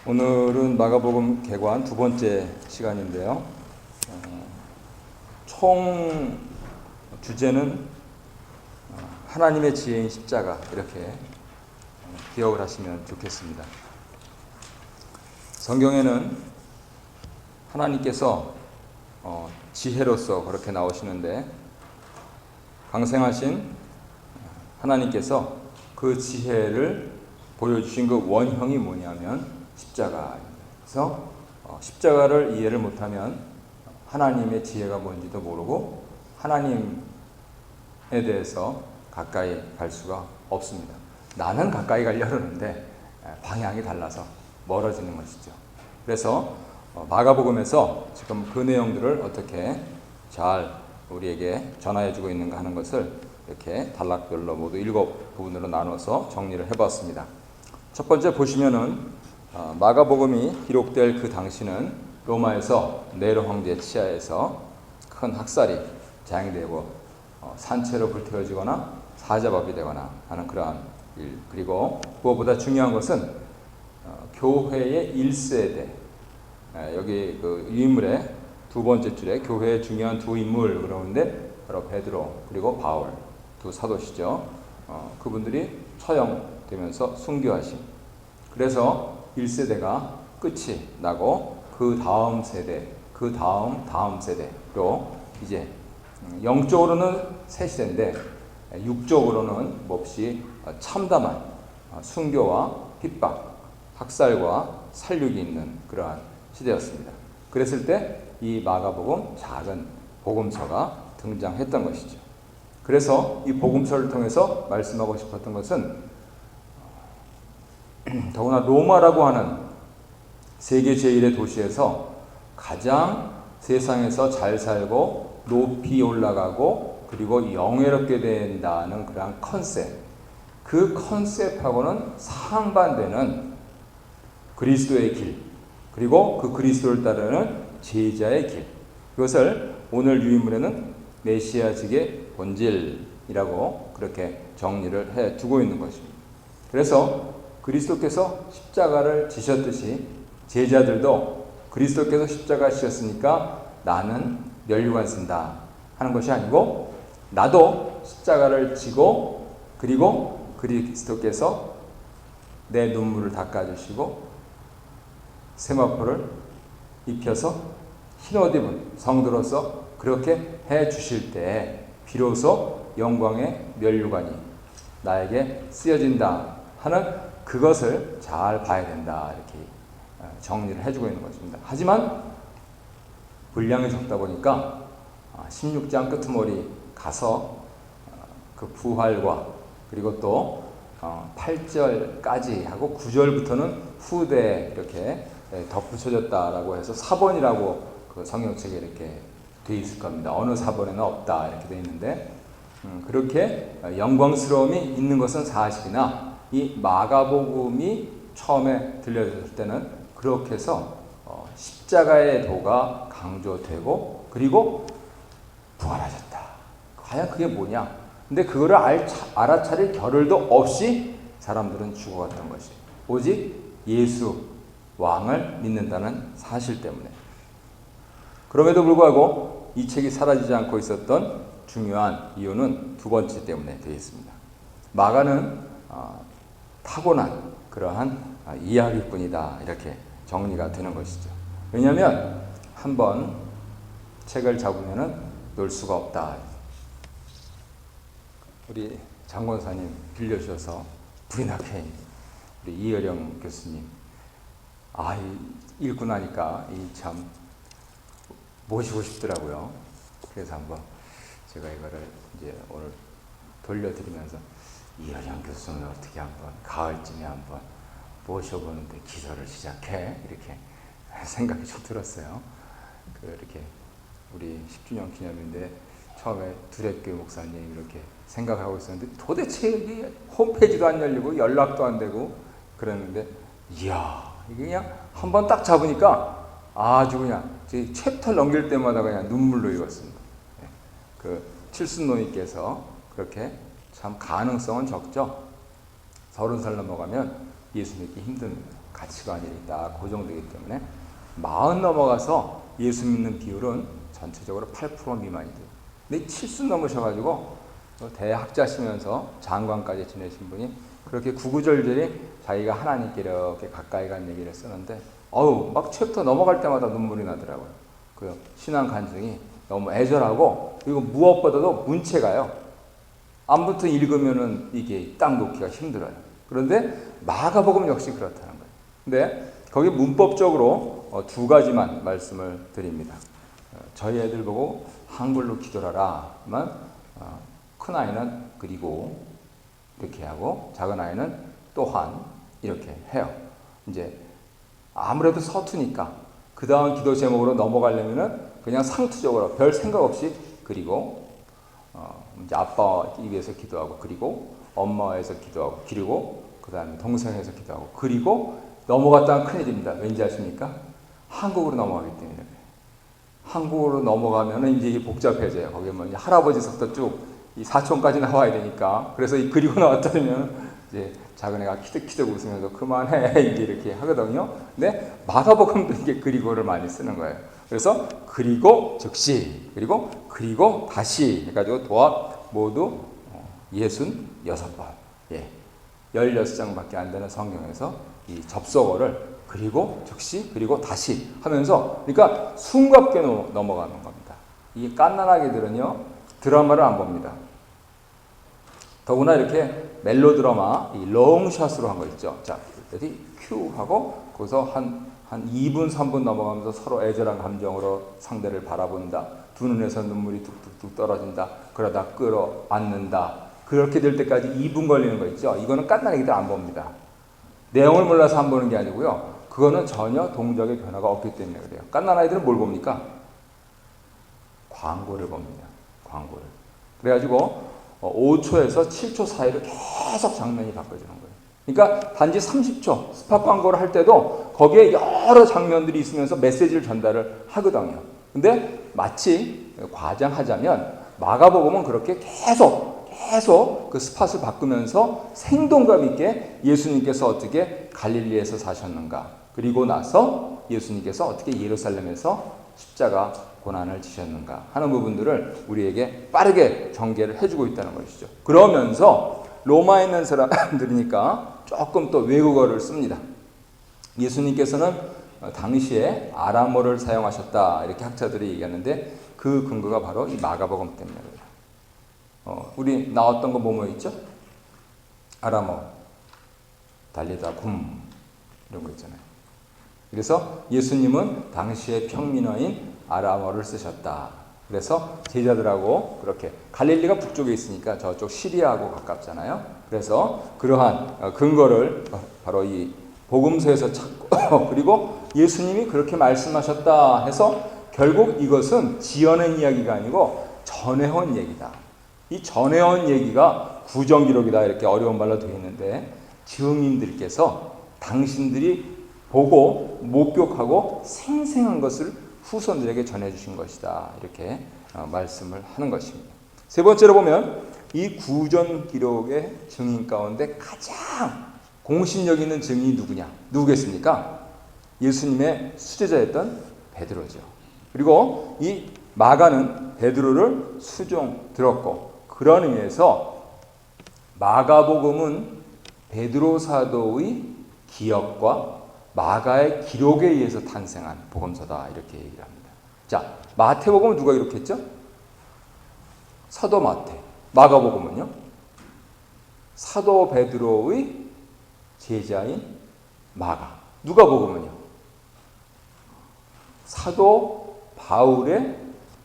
오늘은 마가복음 개관 두 번째 시간인데요. 총 주제는 하나님의 지혜인 십자가, 이렇게 기억을 하시면 좋겠습니다. 성경에는 하나님께서 지혜로서 그렇게 나오시는데, 강생하신 하나님께서 그 지혜를 보여주신 그 원형이 뭐냐면 십자가입니다. 그래서 십자가를 이해를 못하면 하나님의 지혜가 뭔지도 모르고 하나님에 대해서 가까이 갈 수가 없습니다. 나는 가까이 가려고 하는데 방향이 달라서 멀어지는 것이죠. 그래서 마가복음에서 지금 그 내용들을 어떻게 잘 우리에게 전하여주고 있는가 하는 것을 이렇게 단락별로 모두 7부분으로 나눠서 정리를 해봤습니다. 첫 번째 보시면은 마가복음이 기록될 그 당시는 로마에서 네로 황제 치하에서 큰 학살이 자행되고 산채로 불태워지거나 사자밥이 되거나 하는 그러한 일, 그리고 무엇보다 중요한 것은 교회의 1세대, 여기 그 인물의 두 번째 줄에 교회의 중요한 두 인물 그러는데 바로 베드로 그리고 바울 두 사도시죠. 그분들이 처형되면서 순교하심. 그래서 1세대가 끝이 나고 그 다음 세대, 그 다음 세대로 이제 영적으로는 새 시대인데 육적으로는 몹시 참담한 순교와 핍박, 학살과 살육이 있는 그러한 시대였습니다. 그랬을 때 이 마가복음 작은 복음서가 등장했던 것이죠. 그래서 이 복음서를 통해서 말씀하고 싶었던 것은 더구나 로마라고 하는 세계 제1의 도시에서 가장 세상에서 잘 살고 높이 올라가고 그리고 영예롭게 된다는 그런 컨셉, 그 컨셉하고는 상반되는 그리스도의 길, 그리고 그 그리스도를 따르는 제자의 길, 그것을 오늘 유인물에는 메시아직의 본질이라고 그렇게 정리를 해 두고 있는 것입니다. 그래서 그리스도께서 십자가를 지셨듯이 제자들도 그리스도께서 십자가 지셨으니까 나는 면류관 쓴다 하는 것이 아니고, 나도 십자가를 지고 그리고 그리스도께서 내 눈물을 닦아주시고 세마포를 입혀서 흰옷 입은 성도로서 그렇게 해 주실 때 비로소 영광의 면류관이 나에게 쓰여진다 하는 그것을 잘 봐야 된다, 이렇게 정리를 해주고 있는 것입니다. 하지만 분량이 적다 보니까 16장 끄트머리 가서 그 부활과 그리고 또 8절까지 하고 9절부터는 후대 이렇게 덧붙여졌다라고 해서 4번이라고 그 성경책에 이렇게 돼 있을 겁니다. 어느 4번에는 없다 이렇게 돼 있는데, 그렇게 영광스러움이 있는 것은 사실이나 이 마가복음이 처음에 들려졌을 때는 그렇게 해서 십자가의 도가 강조되고 그리고 부활하셨다. 과연 그게 뭐냐? 근데 그거를 알아차릴 겨를도 없이 사람들은 죽어갔던 것이 오직 예수 왕을 믿는다는 사실 때문에. 그럼에도 불구하고 이 책이 사라지지 않고 있었던 중요한 이유는 두 번째 때문에 되어 있습니다. 마가는 타고난 그러한 이야기뿐이다, 이렇게 정리가 되는 것이죠. 왜냐하면 한번 책을 잡으면 놓을 수가 없다. 우리 장권사님 빌려주셔서 부인학회인 우리 이어령 교수님, 읽고 나니까 참 모시고 싶더라고요. 그래서 한번 제가 이거를 이제 오늘 돌려드리면서 이어령 교수는 어떻게 한번 가을쯤에 한번 모셔보는데 기도를 시작해, 이렇게 생각이 좀 들었어요. 이렇게 우리 10주년 기념인데 처음에 두레교회 목사님 이렇게 생각하고 있었는데 도대체 이게 홈페이지도 안 열리고 연락도 안 되고 그랬는데, 이야, 이게 그냥 한번 딱 잡으니까 아주 그냥 챕터 넘길 때마다 그냥 눈물로 읽었습니다. 그 칠순노인께서 그렇게 참 가능성은 적죠. 30살 넘어가면 예수 믿기 힘든 가치관이 딱 고정되기 때문에 40 넘어가서 예수 믿는 비율은 전체적으로 8% 미만이 돼요. 근데 70 넘으셔가지고 대학자시면서 장관까지 지내신 분이 그렇게 구구절절히 자기가 하나님께 이렇게 가까이 간 얘기를 쓰는데 막 챕터 넘어갈 때마다 눈물이 나더라고요. 그 신앙 간증이 너무 애절하고 그리고 무엇보다도 문체가요. 아무튼 읽으면은 이게 딱 놓기가 힘들어요. 그런데 마가복음 역시 그렇다는 거예요. 근데 거기 문법적으로 2가지만 말씀을 드립니다. 저희 애들 보고 한글로 기도하라만 큰 아이는 그리고 이렇게 하고 작은 아이는 또한 이렇게 해요. 이제 아무래도 서투니까 그 다음 기도 제목으로 넘어가려면은 그냥 상투적으로 별 생각 없이 그리고 이제 아빠 위해서 기도하고 그리고 엄마에서 기도하고 그리고 그 다음에 동생에서 기도하고 그리고 넘어갔다면 큰일입니다. 왠지 아십니까? 한국으로 넘어가기 때문에 그래요. 한국으로 넘어가면은 이제 이게 복잡해져요. 거기 뭐 이제 할아버지서부터 쭉 이 사촌까지 나와야 되니까. 그래서 이 그리고 나왔다면 이제 작은 애가 키득키득 웃으면서 그만해 이제 이렇게 하거든요. 근데 마가복음도 이게 그리고를 많이 쓰는 거예요. 그래서 그리고 즉시 그리고 다시 해가지고 도합 모두 66번. 예. 16장밖에 안 되는 성경에서 이 접속어를 그리고 즉시 그리고 다시 하면서 그러니까 숨갑게 넘어가는 겁니다. 이 갓난아기들은요 드라마를 안 봅니다. 더구나 이렇게 멜로드라마 이 롱샷으로 한 거 있죠. 자, 레디 큐 하고 거기서 한 2분 3분 넘어가면서 서로 애절한 감정으로 상대를 바라본다. 두 눈에서 눈물이 뚝뚝뚝 떨어진다. 그러다 끌어안는다. 그렇게 될 때까지 2분 걸리는 거 있죠. 이거는 갓난아기들 안 봅니다. 내용을 몰라서 안 보는 게 아니고요. 그거는 전혀 동작의 변화가 없기 때문에 그래요. 갓난아이들은 뭘 봅니까? 광고를 봅니다. 광고를. 그래가지고 5초에서 7초 사이로 계속 장면이 바꿔지는 거예요. 그러니까 단지 30초 스팟 광고를 할 때도 거기에 여러 장면들이 있으면서 메시지를 전달을 하거든요. 근데 마치 과장하자면 마가복음은 그렇게 계속 그 스팟을 바꾸면서 생동감 있게 예수님께서 어떻게 갈릴리에서 사셨는가, 그리고 나서 예수님께서 어떻게 예루살렘에서 십자가 고난을 지셨는가 하는 부분들을 우리에게 빠르게 전개를 해주고 있다는 것이죠. 그러면서 로마에 있는 사람들이니까 조금 또 외국어를 씁니다. 예수님께서는 당시에 아람어를 사용하셨다 이렇게 학자들이 얘기하는데 그 근거가 바로 이 마가복음 때문에 그래요. 우리 나왔던 거 뭐뭐 있죠? 아람어, 달리다, 굼 이런 거 있잖아요. 그래서 예수님은 당시의 평민어인 아람어를 쓰셨다. 그래서 제자들하고 그렇게 갈릴리가 북쪽에 있으니까 저쪽 시리아하고 가깝잖아요. 그래서 그러한 근거를 바로 이 복음서에서 찾고 그리고 예수님이 그렇게 말씀하셨다 해서 결국 이것은 지어낸 이야기가 아니고 전해온 얘기다. 이 전해온 얘기가 구정기록이다 이렇게 어려운 말로 되어 있는데 증인들께서 당신들이 보고 목격하고 생생한 것을 후손들에게 전해주신 것이다 이렇게 말씀을 하는 것입니다. 세 번째로 보면 이 구전 기록의 증인 가운데 가장 공신력 있는 증인이 누구겠습니까? 예수님의 수제자였던 베드로죠. 그리고 이 마가는 베드로를 수종 들었고 그런 의미에서 마가복음은 베드로 사도의 기억과 마가의 기록에 의해서 탄생한 복음서다 이렇게 얘기를 합니다. 자, 마태복음은 누가 기록했죠? 사도 마태. 마가복음은요? 사도 베드로의 제자인 마가. 누가복음은요? 사도 바울의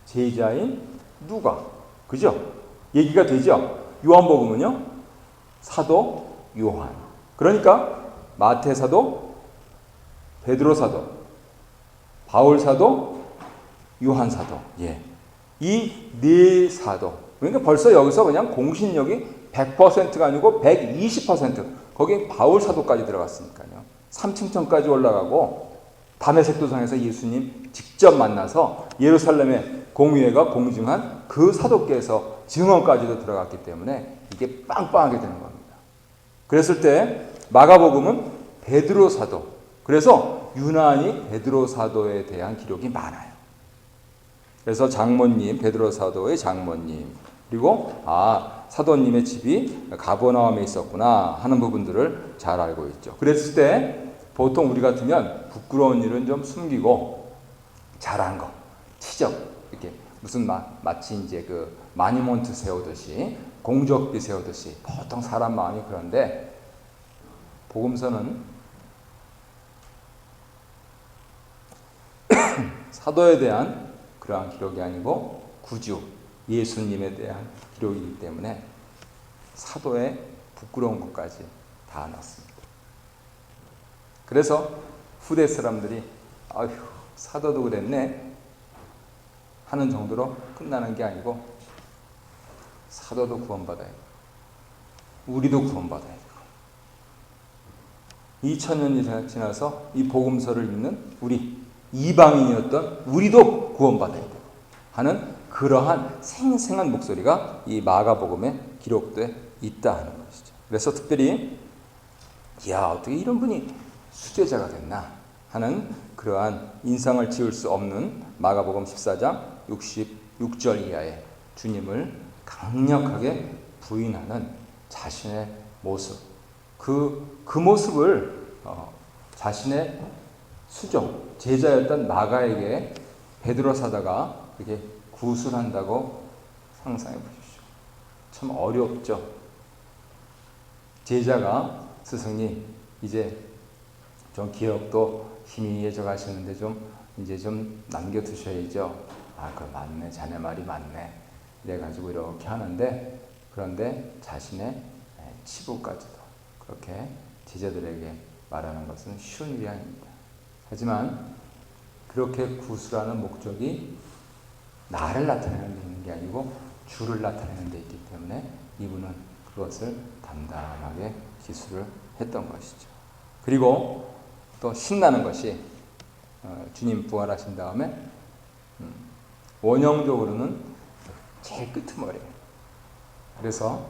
제자인 누가. 그죠? 얘기가 되죠? 요한복음은요? 사도 요한. 그러니까 마태 사도, 베드로 사도, 바울 사도, 요한 사도. 예. 이 네 사도. 그러니까 벌써 여기서 그냥 공신력이 100%가 아니고 120%. 거기 바울 사도까지 들어갔으니까요. 3층천까지 올라가고 다메섹 도상에서 예수님 직접 만나서 예루살렘의 공의회가 공증한 그 사도께서 증언까지도 들어갔기 때문에 이게 빵빵하게 되는 겁니다. 그랬을 때 마가복음은 베드로 사도. 그래서 유난히 베드로 사도에 대한 기록이 많아요. 그래서 장모님, 베드로 사도의 장모님, 그리고 사도님의 집이 가버나움에 있었구나 하는 부분들을 잘 알고 있죠. 그랬을 때 보통 우리 같으면 부끄러운 일은 좀 숨기고 잘한 거, 치적, 이렇게 무슨 마치 이제 그 마니먼트 세우듯이 공적비 세우듯이 보통 사람 마음이 그런데 복음서는 사도에 대한 그러한 기록이 아니고 구주 예수님에 대한 기록이기 때문에 사도의 부끄러운 것까지 다 넣습니다. 그래서 후대 사람들이 아휴 사도도 그랬네 하는 정도로 끝나는 게 아니고 사도도 구원받아야 되고 우리도 구원받아야 되고 2000년이 지나서 이 복음서를 읽는 우리 이방인이었던 우리도 구원받아야 되고 하는 그러한 생생한 목소리가 이 마가복음에 기록되어 있다 하는 것이죠. 그래서 특별히 어떻게 이런 분이 수제자가 됐나 하는 그러한 인상을 지울 수 없는 마가복음 14장 66절 이하의 주님을 강력하게 부인하는 자신의 모습, 그 모습을 자신의 수종, 제자였던 마가에게 베드로 사도가 이렇게 구술한다고 상상해 보십시오. 참 어렵죠. 제자가 스승님 이제 좀 기억도 희미해져 가시는데 이제 좀 남겨두셔야죠. 그럼 맞네, 자네 말이 맞네. 이래가지고 이렇게 하는데 그런데 자신의 치부까지도 그렇게 제자들에게 말하는 것은 쉬운 일이 아닙니다. 하지만 그렇게 구술하는 목적이 나를 나타내는 데 있는 게 아니고 주를 나타내는 데 있기 때문에 이분은 그것을 담담하게 기술을 했던 것이죠. 그리고 또 신나는 것이 주님 부활하신 다음에 원형적으로는 제일 끄트머리예요. 그래서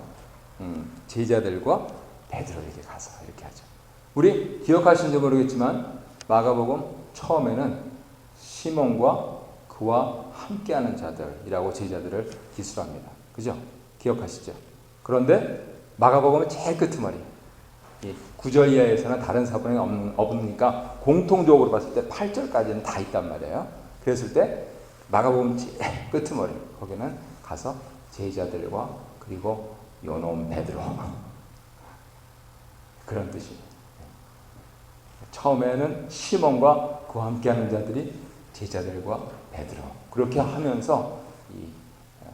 제자들과 베드로에게 가서 이렇게 하죠. 우리 기억하시는지 모르겠지만 마가복음 처음에는 시몬과 그와 함께하는 자들이라고 제자들을 기술합니다. 그죠? 기억하시죠? 그런데 마가복음은 제일 끄트머리. 9절 이하에서는 다른 사본이 없으니까 공통적으로 봤을 때 8절까지는 다 있단 말이에요. 그랬을 때 마가복음 제일 끄트머리. 거기는 가서 제자들과 그리고 요놈 베드로 그런 뜻이에요. 처음에는 시몬과 그와 함께하는 자들이 제자들과 베드로 그렇게 하면서 이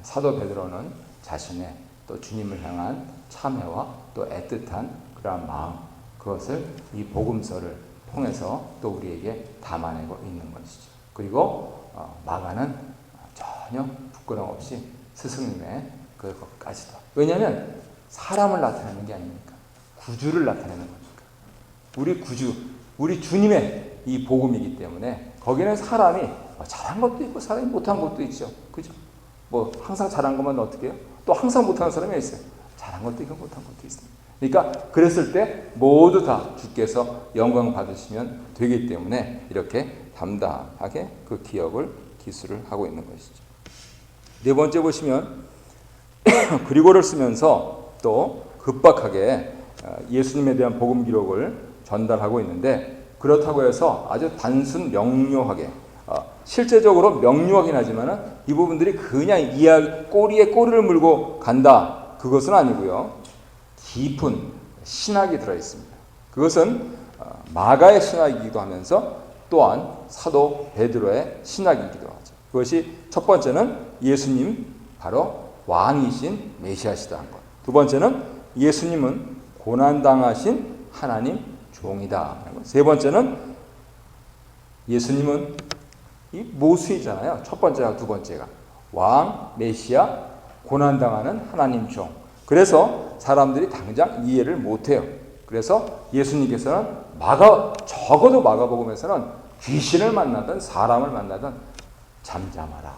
사도 베드로는 자신의 또 주님을 향한 참회와 또 애틋한 그러한 마음 그것을 이 복음서를 통해서 또 우리에게 담아내고 있는 것이죠. 그리고 마가는 전혀 부끄러움 없이 스승님의 그것까지도 왜냐하면 사람을 나타내는 게 아닙니까? 구주를 나타내는 거니까. 우리 구주, 우리 주님의 이 복음이기 때문에 거기는 사람이 잘한 것도 있고 사람이 못한 것도 있죠. 그죠? 항상 잘한 것만 어떻게 해요? 또 항상 못하는 사람이 있어요. 잘한 것도 있고 못한 것도 있습니다. 그러니까 그랬을 때 모두 다 주께서 영광 받으시면 되기 때문에 이렇게 담담하게 그 기억을 기술을 하고 있는 것이죠. 네 번째 보시면 그리고를 쓰면서 또 급박하게 예수님에 대한 복음 기록을 전달하고 있는데 그렇다고 해서 아주 단순 명료하게 실제적으로 명료하긴 하지만 이 부분들이 그냥 꼬리에 꼬리를 물고 간다 그것은 아니고요. 깊은 신학이 들어있습니다. 그것은 마가의 신학이기도 하면서 또한 사도 베드로의 신학이기도 하죠. 그것이 첫 번째는 예수님 바로 왕이신 메시아시다 한 것. 두 번째는 예수님은 고난당하신 하나님 종이다. 세 번째는 예수님은 이 모수이잖아요. 첫 번째와 두 번째가 왕, 메시아, 고난당하는 하나님 종. 그래서 사람들이 당장 이해를 못해요. 그래서 예수님께서는 적어도 마가복음에서는 귀신을 만나든 사람을 만나든 잠잠하라.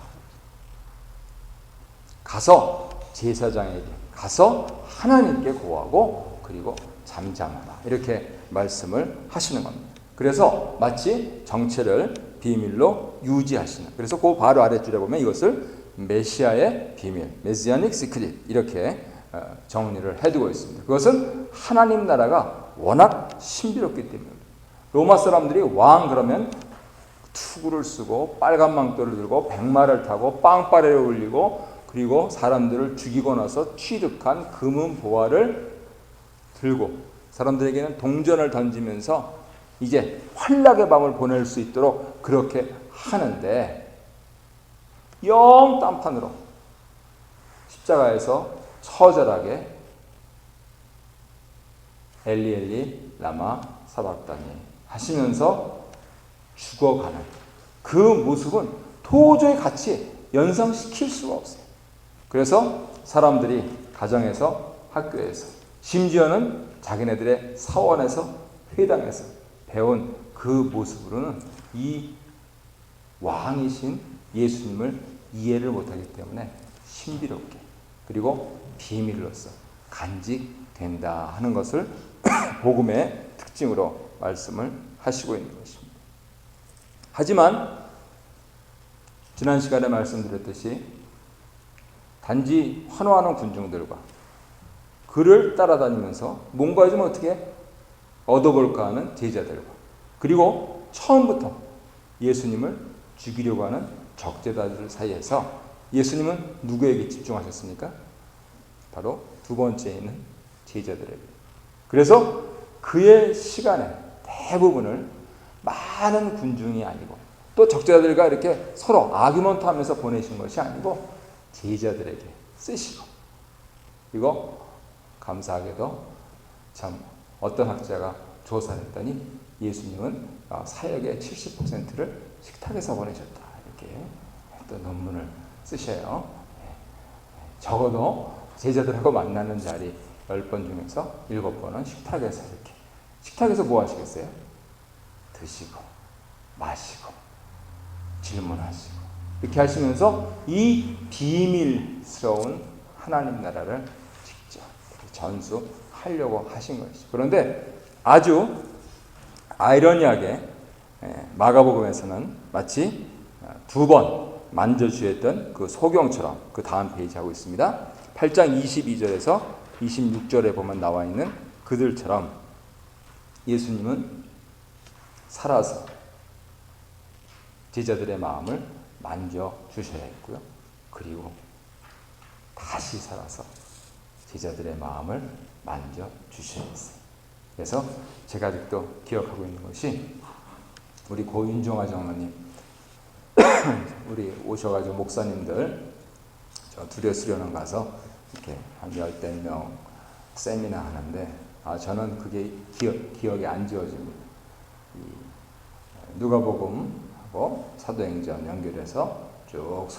가서 제사장에게 가서 하나님께 고하고 그리고 잠잠하라. 이렇게 말씀을 하시는 겁니다. 그래서 마치 정체를 비밀로 유지하시는. 그래서 그 바로 아랫줄에 보면 이것을 메시아의 비밀, 메시아닉 시크릿 이렇게 정리를 해두고 있습니다. 그것은 하나님 나라가 워낙 신비롭기 때문입니다. 로마 사람들이 왕 그러면 투구를 쓰고 빨간 망토를 들고 백마를 타고 빵빠레를 올리고 그리고 사람들을 죽이고 나서 취득한 금은 보화를 들고 사람들에게는 동전을 던지면서 이제 환락의 밤을 보낼 수 있도록 그렇게 하는데 영 딴판으로 십자가에서 처절하게 엘리 엘리 라마 사박다니 하시면서 죽어가는 그 모습은 도저히 같이 연상시킬 수가 없어요. 그래서 사람들이 가정에서 학교에서 심지어는 자기네들의 사원에서 회당에서 배운 그 모습으로는 이 왕이신 예수님을 이해를 못하기 때문에 신비롭게 그리고 비밀로서 간직된다 하는 것을 복음의 특징으로 말씀을 하시고 있는 것입니다. 하지만 지난 시간에 말씀드렸듯이 단지 환호하는 군중들과 그를 따라다니면서 뭔가 좀 어떻게 얻어볼까 하는 제자들과 그리고 처음부터 예수님을 죽이려고 하는 적대자들 사이에서 예수님은 누구에게 집중하셨습니까? 바로 두 번째에 있는 제자들에게. 그래서 그의 시간의 대부분을 많은 군중이 아니고 또 적대자들과 이렇게 서로 아규먼트 하면서 보내신 것이 아니고 제자들에게 쓰시고 이거 감사하게도 참 어떤 학자가 조사를 했더니 예수님은 사역의 70%를 식탁에서 보내셨다 이렇게 또 논문을 쓰셔요. 적어도 제자들하고 만나는 자리 10번 중에서 7번은 식탁에서 이렇게 식탁에서 뭐 하시겠어요? 드시고 마시고 질문하시고 이렇게 하시면서 이 비밀스러운 하나님 나라를 직접 전수하려고 하신 것이죠. 그런데 아주 아이러니하게 마가복음에서는 마치 두 번 만져주셨던 그 소경처럼 그 다음 페이지 하고 있습니다. 8장 22절에서 26절에 보면 나와 있는 그들처럼 예수님은 살아서 제자들의 마음을 만져주셔야 했고요. 그리고 다시 살아서 제자들의 마음을 만져주셔야 했어요. 그래서 제가 아직도 기억하고 있는 것이 우리 고윤종아 장로님 우리 오셔가지고 목사님들 저 두려 수련원 가서 이렇게 한 10명 세미나 하는데 저는 그게 기억이 안 지워집니다. 누가복음하고 사도행전 연결해서 쭉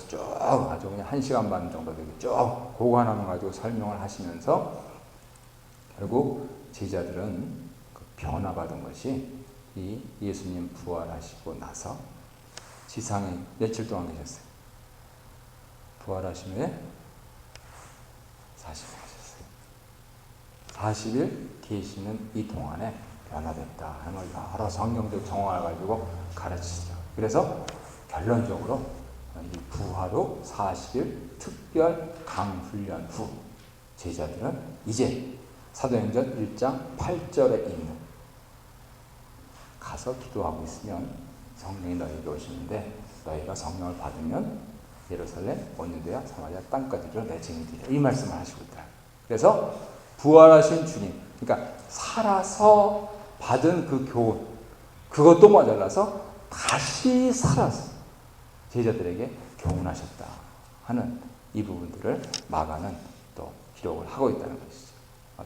아주 그냥 1시간 반 정도 되게 쭉 그거 하나만 가지고 설명을 하시면서 결국 제자들은 그 변화받은 것이 이 예수님 부활하시고 나서 지상에 며칠 동안 계셨어요. 부활하신 후에 40일 하셨어요. 40일 계시는 이 동안에 변화됐다 하는 걸 여러 성경적 정황을 가지고 가르치시죠. 그래서 결론적으로 이 부활 후 40일 특별 강훈련 후 제자들은 이제 사도행전 1장 8절에 있는 가서 기도하고 있으면 성령이 너희에게 오시는데 너희가 성령을 받으면 예루살렘 온 유대야 사마리아 땅까지로 내 증인이라 이 말씀을 하시고 있다. 그래서 부활하신 주님 그러니까 살아서 받은 그 교훈 그것도 모자라서 다시 살아서 제자들에게 교훈하셨다 하는 이 부분들을 마가는 또 기록을 하고 있다는 것이죠.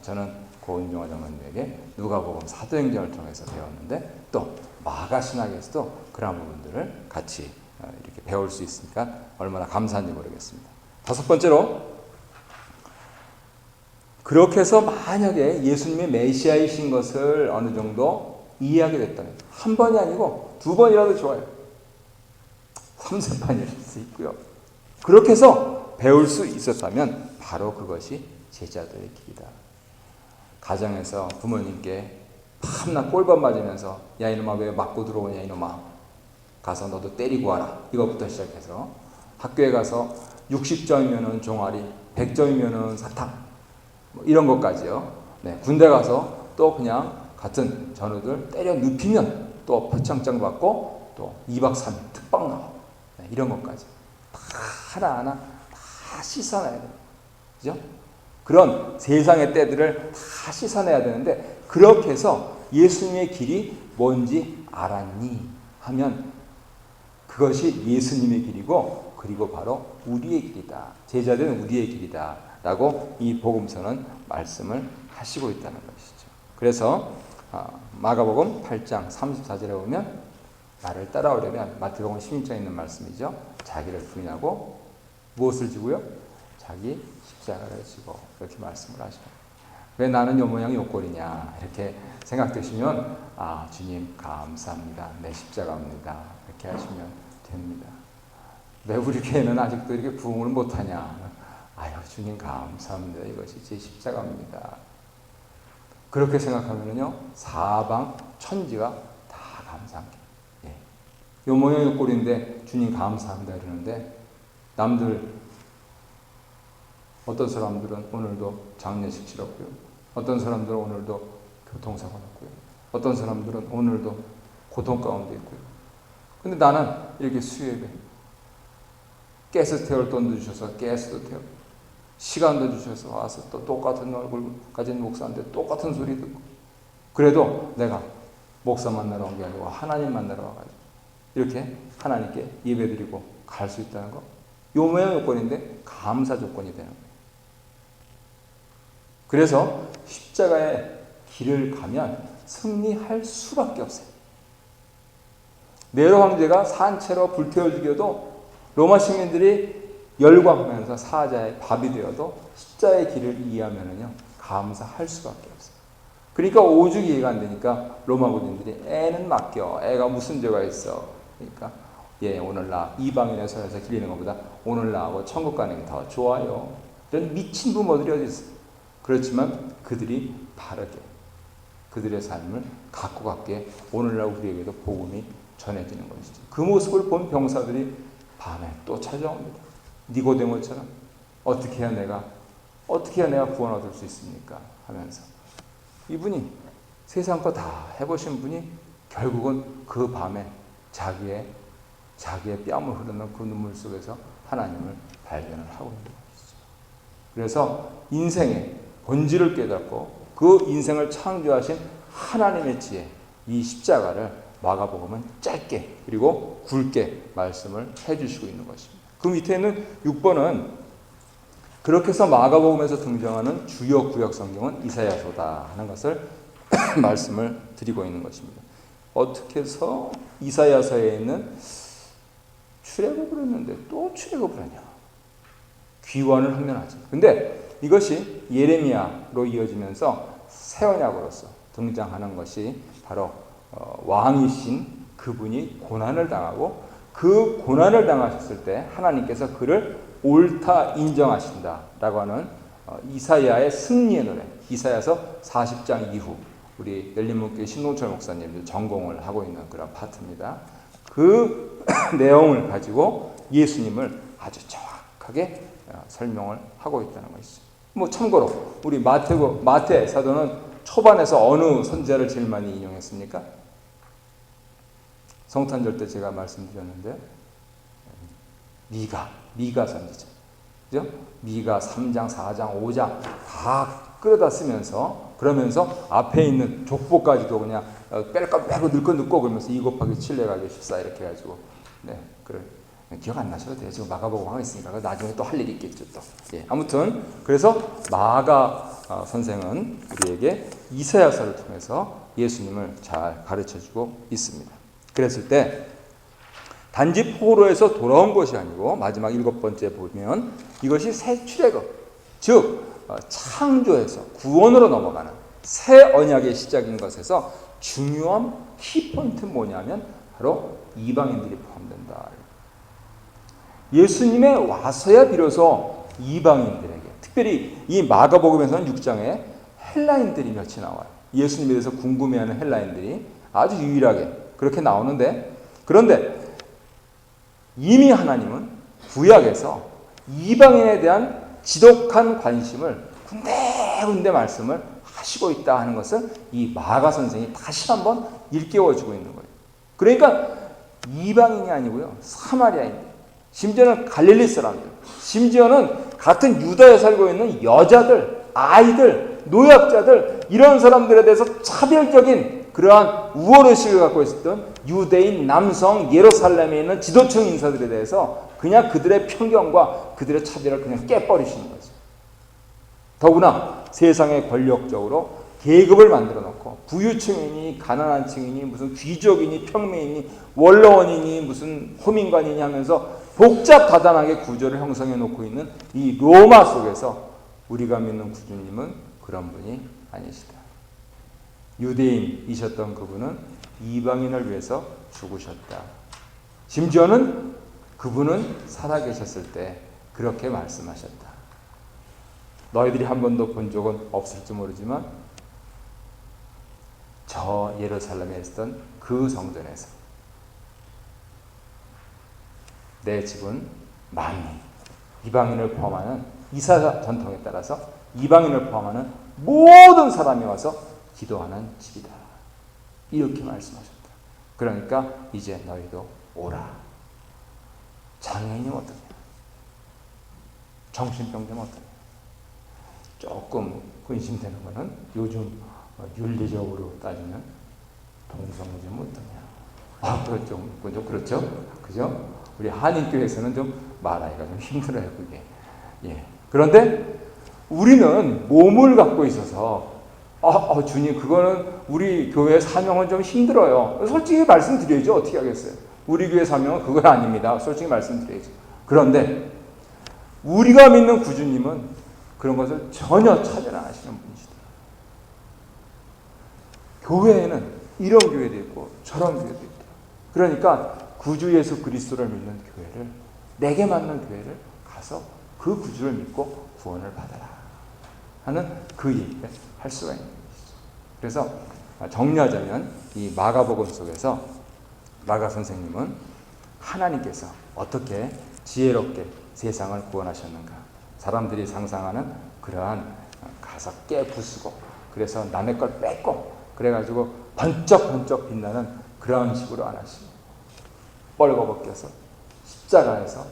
저는 고은종아 장로님에게 누가복음 사도행전을 통해서 배웠는데 또 마가 신학에서도 그런 부분들을 같이 이렇게 배울 수 있으니까 얼마나 감사한지 모르겠습니다. 다섯 번째로 그렇게 해서 만약에 예수님의 메시아이신 것을 어느 정도 이해하게 됐다면 한 번이 아니고 두 번이라도 좋아요. 3세판일 수 있고요. 그렇게 해서 배울 수 있었다면 바로 그것이 제자들의 길이다. 가정에서 부모님께 밤낮 꼴밥 맞으면서 야 이놈아 왜 맞고 들어오냐 이놈아 가서 너도 때리고 와라 이것부터 시작해서 학교에 가서 60점이면은 종아리 100점이면은 사탕 뭐 이런 것까지요. 네, 군대 가서 또 그냥 같은 전우들 때려 눕히면 또 표창장 받고 또 2박 3일 특방 나오고 네, 이런 것까지 다 하나하나 다 씻어내야 돼요. 그죠? 그런 세상의 때들을 다 씻어내야 되는데 그렇게 해서 예수님의 길이 뭔지 알았니? 하면 그것이 예수님의 길이고 그리고 바로 우리의 길이다. 제자들은 우리의 길이다. 라고 이 복음서는 말씀을 하시고 있다는 것이죠. 그래서 마가복음 8장 34절에 보면 나를 따라오려면 마태복음 16장에 있는 말씀이죠. 자기를 부인하고 무엇을 지고요? 자기 십자가를 지고 이렇게 말씀을 하십니다. 왜 나는 요 모양 요 꼴이냐 이렇게 생각되시면 주님 감사합니다. 내 십자가입니다. 이렇게 하시면 됩니다. 왜 우리 교회는 아직도 이렇게 부흥을 못하냐? 아유 주님 감사합니다. 이것이 제 십자가입니다. 그렇게 생각하면요 사방 천지가 다 감사합니다. 예. 요 모양 요 꼴인데 주님 감사합니다 이러는데 남들 어떤 사람들은 오늘도 장례식 치렀고요. 어떤 사람들은 오늘도 교통사고 났고요. 어떤 사람들은 오늘도 고통 가운데 있고요. 근데 나는 이렇게 수요일에 가스 태울 돈도 주셔서 가스도 태우고 시간도 주셔서 와서 또 똑같은 얼굴 가진 목사인데 똑같은 소리 듣고 그래도 내가 목사 만나러 온 게 아니고 하나님 만나러 와가지고 이렇게 하나님께 예배드리고 갈 수 있다는 거 요 모양 요건인데 감사 조건이 되는 거예요. 그래서 십자가의 길을 가면 승리할 수밖에 없어요. 네로 황제가 산채로 불태워 죽여도 로마 시민들이 열광하면서 사자의 밥이 되어도 십자가의 길을 이해하면은요 감사할 수밖에 없어요. 그러니까 오죽 이해가 안 되니까 로마 군인들이 애는 맡겨 애가 무슨 죄가 있어 그러니까 오늘 나 이방인의 손에서 길리는 것보다 오늘 나하고 천국 가는 게 더 좋아요. 이런 미친 부모들이 어디 있어요. 그렇지만 그들이 바르게 그들의 삶을 갖고 갔기에 오늘날 우리에게도 복음이 전해지는 것이죠. 그 모습을 본 병사들이 밤에 또 찾아옵니다. 니고데모처럼 어떻게 해야 내가 구원 얻을 수 있습니까? 하면서 이분이 세상 거 다 해보신 분이 결국은 그 밤에 자기의 뺨을 흐르는 그 눈물 속에서 하나님을 발견을 하고 있는 것이죠. 그래서 인생의 본질을 깨닫고 그 인생을 창조하신 하나님의 지혜, 이 십자가를 마가복음은 짧게 그리고 굵게 말씀을 해주시고 있는 것입니다. 그 밑에 있는 6번은 그렇게 해서 마가복음에서 등장하는 주요 구약 성경은 이사야서다 하는 것을 말씀을 드리고 있는 것입니다. 어떻게 해서 이사야서에 있는 출애굽을 했는데 또 출애굽을 하냐? 귀환을 하면 하지. 근데 이것이 예레미야로 이어지면서 새 언약으로서 등장하는 것이 바로 왕이신 그분이 고난을 당하고 그 고난을 당하셨을 때 하나님께서 그를 옳다 인정하신다라고 하는 이사야의 승리의 노래, 이사야서 40장 이후 우리 열린문교회 신동철 목사님도 전공을 하고 있는 그런 파트입니다. 그 내용을 가지고 예수님을 아주 정확하게 설명을 하고 있다는 것이죠. 뭐 참고로 우리 마태 사도는 초반에서 어느 선지자를 제일 많이 인용했습니까? 성탄절 때 제가 말씀드렸는데 미가 선지자. 그죠? 미가 3장, 4장, 5장 다 끌어다 쓰면서 그러면서 앞에 있는 족보까지도 그냥 뺄 거 빼고 넣을 거 넣고 그러면서 2 곱하기 7 내가지고 14 이렇게 해가지고 그래. 기억 안 나셔도 돼요. 지금 마가복음 하겠으니까 나중에 또 할 일이 있겠죠. 또. 아무튼 그래서 마가 선생은 우리에게 이사야서를 통해서 예수님을 잘 가르쳐주고 있습니다. 그랬을 때 단지 포로에서 돌아온 것이 아니고 마지막 7번째 보면 이것이 새 출애굽, 즉 창조에서 구원으로 넘어가는 새 언약의 시작인 것에서 중요한 키포인트는 뭐냐면 바로 이방인들이 포함된다. 예수님에 와서야 비로소 이방인들에게 특별히 이 마가복음에서는 6장에 헬라인들이 몇이 나와요. 예수님에 대해서 궁금해하는 헬라인들이 아주 유일하게 그렇게 나오는데, 그런데 이미 하나님은 구약에서 이방인에 대한 지독한 관심을 군데군데 말씀을 하시고 있다 하는 것을 이 마가 선생이 다시 한번 일깨워주고 있는 거예요. 그러니까 이방인이 아니고요, 사마리아인들, 심지어는 갈릴리 사람들, 심지어는 같은 유다에 살고 있는 여자들, 아이들, 노약자들, 이런 사람들에 대해서 차별적인 그러한 우월의식을 갖고 있었던 유대인 남성 예루살렘에 있는 지도층 인사들에 대해서 그냥 그들의 편견과 그들의 차별을 그냥 깨버리시는 거죠. 더구나 세상에 권력적으로 계급을 만들어 놓고 부유층이니 가난한 층이니 무슨 귀족이니 평민이니 원로원이니 무슨 호민관이니 하면서 복잡다단하게 구조를 형성해 놓고 있는 이 로마 속에서 우리가 믿는 구주님은 그런 분이 아니시다. 유대인이셨던 그분은 이방인을 위해서 죽으셨다. 심지어는 그분은 살아계셨을 때 그렇게 말씀하셨다. 너희들이 한 번도 본 적은 없을지 모르지만 저 예루살렘에 있었던 그 성전에서 내 집은 만민, 이방인을 포함하는 이사 전통에 따라서 이방인을 포함하는 모든 사람이 와서 기도하는 집이다. 이렇게 말씀하셨다. 그러니까 이제 너희도 오라. 장애인이면 어떠냐? 정신병자면 어떠냐? 조금 근심되는 거는 요즘 윤리적으로 따지면 동성애자면 어떠냐? 그건 좀 그렇죠? 그죠? 우리 한인교회에서는 좀 말하기가 좀 힘들어요, 그게. 예. 그런데 우리는 몸을 갖고 있어서 주님, 그거는 우리 교회 사명은 좀 힘들어요. 솔직히 말씀드려야죠. 어떻게 하겠어요? 우리 교회 사명은 그건 아닙니다. 솔직히 말씀드려야죠. 그런데 우리가 믿는 구주님은 그런 것을 전혀 차별 안 하시는 분이시다. 교회에는 이런 교회도 있고 저런 교회도 있다. 그러니까 구주 예수 그리스도를 믿는 교회를, 내게 맞는 교회를 가서 그 구주를 믿고 구원을 받아라 하는 그 얘기를 할 수가 있는 것이죠. 그래서 정리하자면 이 마가복음 속에서 마가 선생님은 하나님께서 어떻게 지혜롭게 세상을 구원하셨는가, 사람들이 상상하는 그러한 가서 깨부수고 그래서 남의 걸 뺏고 그래가지고 번쩍번쩍 빛나는 그런 식으로 안 하시고 뻘거벗겨서 십자가에서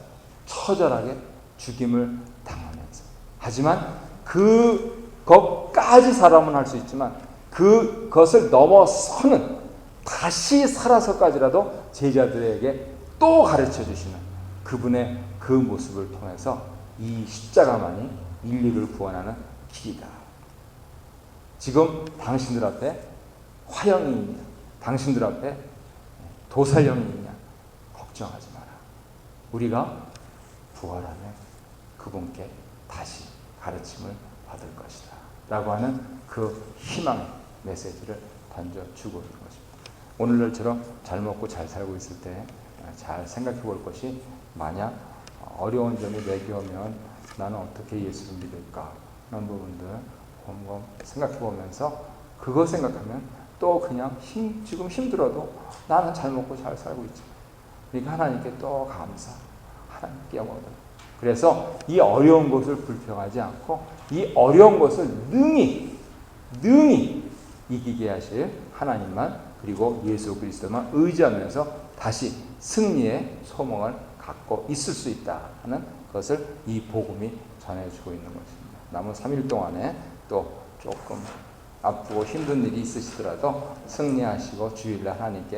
처절하게 죽임을 당하면서, 하지만 그것까지 사람은 할 수 있지만 그것을 넘어서는 다시 살아서까지라도 제자들에게 또 가르쳐 주시는 그분의 그 모습을 통해서 이 십자가만이 인류를 구원하는 길이다. 지금 당신들 앞에 화형이 있냐, 당신들 앞에 도살형이 있냐, 걱정하지 마라. 우리가 부활하면 그분께 다시 가르침을 받을 것이다 라고 하는 그 희망의 메시지를 던져주고 있는 것입니다. 오늘날처럼 잘 먹고 잘 살고 있을 때 잘 생각해 볼 것이, 만약 어려운 점이 내게 오면 나는 어떻게 예수를 믿을까 하는 부분들 곰곰 생각해 보면서, 그거 생각하면 또 그냥 지금 힘들어도 나는 잘 먹고 잘 살고 있지. 그러니까 하나님께 또 감사, 하나님께 영광을. 그래서 이 어려운 것을 불평하지 않고 이 어려운 것을 능히 이기게 하실 하나님만, 그리고 예수 그리스도만 의지하면서 다시 승리의 소망을 갖고 있을 수 있다 하는 것을 이 복음이 전해주고 있는 것입니다. 남은 3일 동안에 또 조금 아프고 힘든 일이 있으시더라도 승리하시고 주일날 하나님께